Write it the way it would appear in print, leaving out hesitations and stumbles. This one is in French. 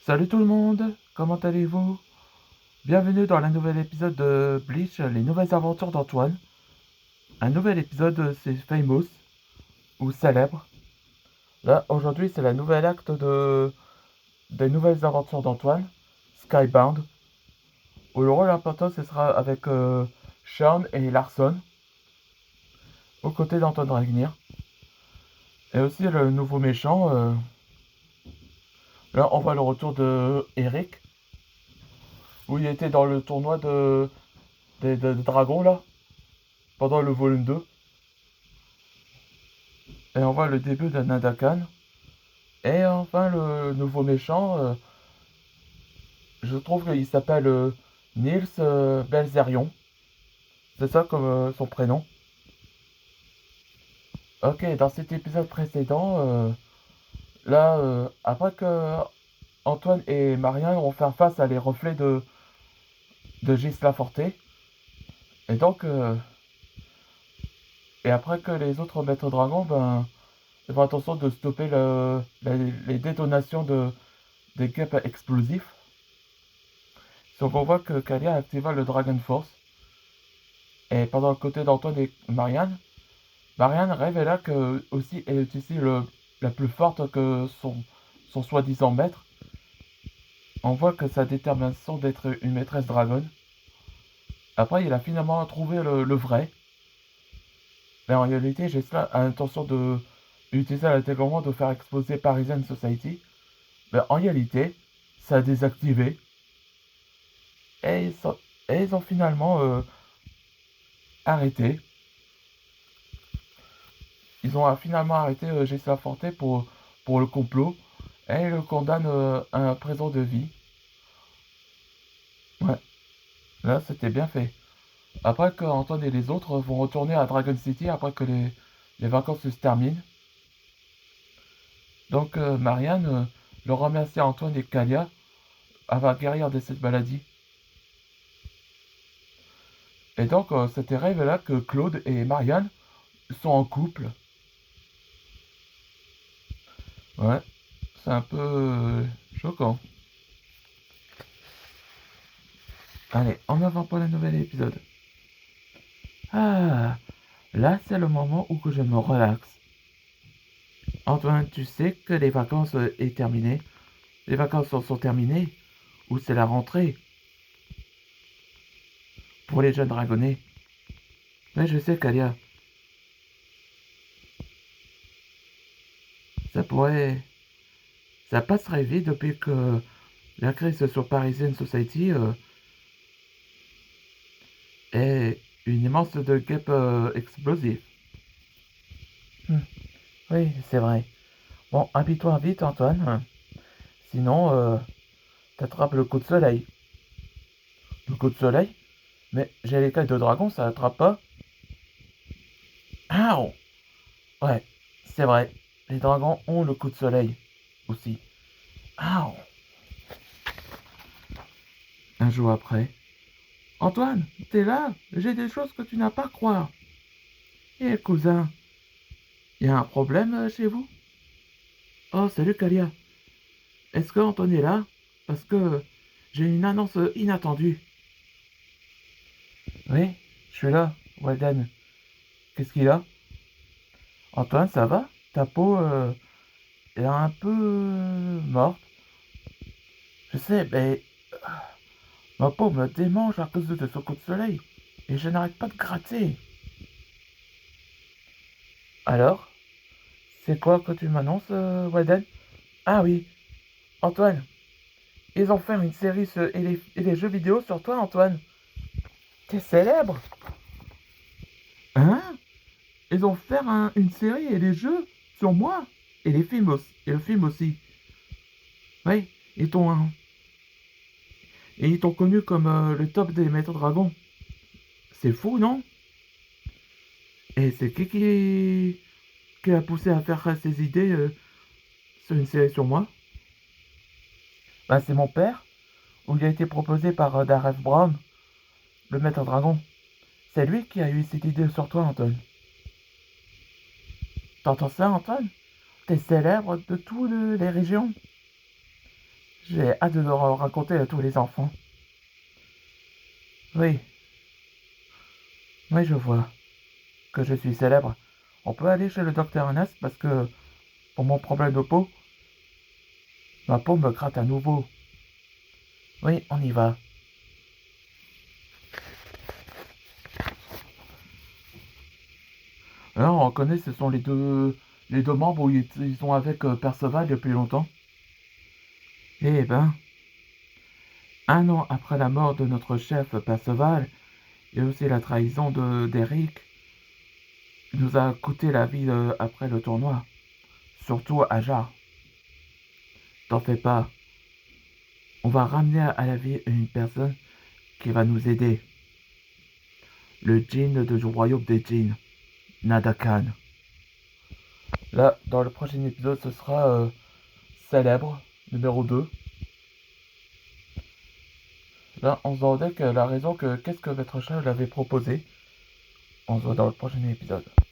Salut tout le monde, comment allez-vous? Bienvenue dans un nouvel épisode de Bleach, les nouvelles aventures d'Antoine. Un nouvel épisode, c'est Famous, ou Célèbre. Là, aujourd'hui, c'est la nouvelle acte des nouvelles aventures d'Antoine, Skybound, où le rôle important, ce sera avec Sean et Larson, aux côtés d'Antoine Dragnir. Et aussi le nouveau méchant, là, on voit le retour de Eric, où il était dans le tournoi des dragons, là, pendant le volume 2. Et on voit le début de Nadakan. Et enfin, le nouveau méchant, je trouve qu'il s'appelle Niels Belzerion. C'est ça comme son prénom. Ok, dans cet épisode précédent, là, après que Antoine et Marianne ont fait face à les reflets de Gisela Forte, et donc, et après que les autres maîtres dragons, ben, ils font attention de stopper les détonations des guêpes explosifs. Donc on voit que Kalia activa le Dragon Force. Et pendant le côté d'Antoine et Marianne, Marianne révéla que aussi elle est aussi la plus forte que son soi-disant maître. On voit que sa détermination d'être une maîtresse dragonne. Après, il a finalement trouvé le vrai. Mais en réalité, Jesla a l'intention d'utiliser l'intégrement de faire exploser Parisian Society. Mais en réalité, ça a désactivé. Et ils ont finalement arrêté. Ils ont finalement arrêté Gisela Forte pour le complot et le condamnent à un prison de vie. Ouais, là c'était bien fait. Après que Antoine et les autres vont retourner à Dragon City après que les vacances se terminent. Donc Marianne leur remercie Antoine et Kalia avoir guérir de cette maladie. Et donc c'était révélé que Claude et Marianne sont en couple. Ouais, c'est un peu choquant. Allez, en avant pour le nouvel épisode. Ah, là c'est le moment où que je me relaxe. Antoine, tu sais que les vacances est terminées. Les vacances sont terminées. Ou c'est la rentrée pour les jeunes dragonnés. Mais je sais, Kalia, ça pourrait... Ça passerait vite depuis que la crise sur Parisian Society est une immense de guêpe explosive. Hmm, oui, c'est vrai. Bon, habille-toi vite, Antoine. Sinon, t'attrapes le coup de soleil. Le coup de soleil? Mais j'ai les l'écaille de dragon, ça attrape pas. Ah, ouais, c'est vrai. Les dragons ont le coup de soleil aussi. Ah, un jour après. Antoine, t'es là? J'ai des choses que tu n'as pas à croire. Eh, cousin, y a un problème chez vous? Oh, salut Kalia. Est-ce que Antoine est là? Parce que j'ai une annonce inattendue. Oui, je suis là, Walden. Qu'est-ce qu'il a? Antoine, ça va? Ta peau est un peu morte. Je sais, mais ma peau me démange à cause de ce coup de soleil. Et je n'arrête pas de gratter. Alors, c'est quoi que tu m'annonces, Walden? Ah oui, Antoine, ils ont fait une série et les jeux vidéo sur toi, Antoine. T'es célèbre? Hein? Ils ont fait une série et des jeux sur moi. Et les films aussi. Et le film aussi. Oui, ils t'ont et ils t'ont connu comme le top des maîtres dragons. C'est fou, non? Et c'est qui a poussé à faire ces idées sur une série sur moi? Bah, c'est mon père, où il a été proposé par Dareth Brown, le maître dragon. C'est lui qui a eu cette idée sur toi, Antoine. T'entends ça, Antoine? T'es célèbre de toutes les régions. J'ai hâte de le raconter à tous les enfants. Oui, oui, je vois que je suis célèbre. On peut aller chez le docteur Ernest parce que pour mon problème de peau, ma peau me gratte à nouveau. Oui, on y va. Alors, on reconnaît, ce sont les deux membres où ils sont avec Perceval depuis longtemps. Eh ben, un an après la mort de notre chef Perceval, et aussi la trahison d'Eric, nous a coûté la vie après le tournoi. Surtout à Jar. T'en fais pas. On va ramener à la vie une personne qui va nous aider. Le djinn du royaume des djinns, Nadakan. Là, dans le prochain épisode, ce sera Célèbre, numéro 2. Là, on se demandait que la raison que qu'est-ce que Maître Chat l'avait proposé. On se voit dans le prochain épisode.